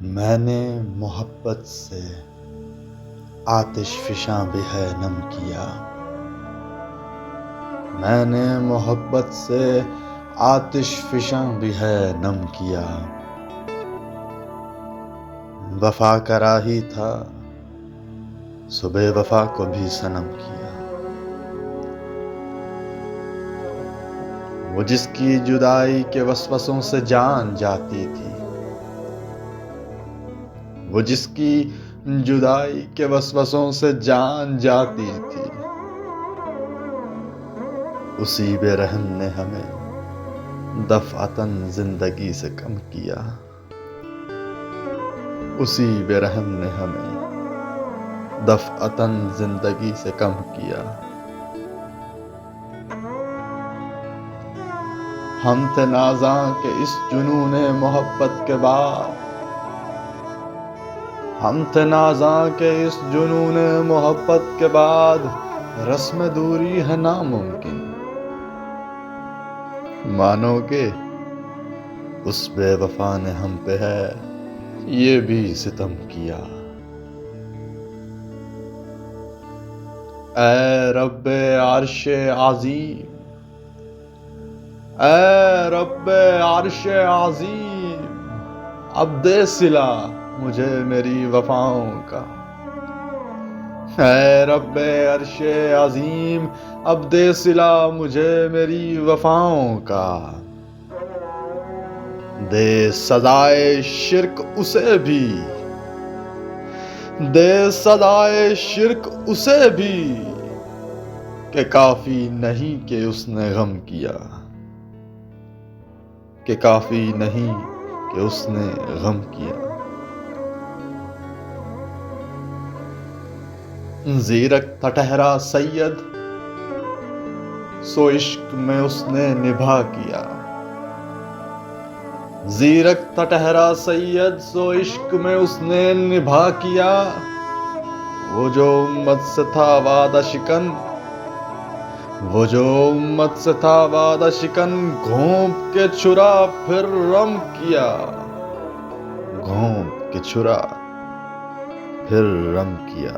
میں نے محبت سے آتش فشاں بھی ہے نم کیا. میں نے محبت سے آتش فشاں بھی ہے نم کیا. وفا کا راہی تھا صبح وفا کو بھی صنم کیا. وہ جس کی جدائی کے وسوسوں سے جان جاتی تھی، وہ جس کی جدائی کے وسوسوں سے جان جاتی تھی، اسی بے رحم نے ہمیں دفعتاً زندگی سے کم کیا. اسی بے رحم نے ہمیں دفعتاً زندگی سے کم کیا. ہم تھے نازاں کہ اس جنون محبت کے بعد، ہم تھے نازاں کہ اس جنون محبت کے بعد رسم دوری ہے ناممکن. مانو کہ اس بے وفا نے ہم پہ ہے یہ بھی ستم کیا. اے رب عرش عظیم، اے رب عرش عظیم، اب دے صلہ مجھے میری وفاؤں کا. اے رب عرش عظیم، اب دے صلہ مجھے میری وفاؤں کا. دے سزائے شرک اسے بھی، دے سزائے شرک اسے بھی کہ کافی نہیں کہ اس نے غم کیا. کہ کافی نہیں کہ اس نے غم کیا. زیرک تھا ٹھہرا سید سو عشق میں اس نے نبھا کیا. زیرک تھا ٹھہرا سید سو عشق میں اس نے نبھا کیا. وہ جو امت سے تھا وعدہ شکن، وہ جو امت سے تھا وعدہ شکن، گھونپ کے چھرا پھر رم کیا. گھونپ کے چھرا پھر رم کیا.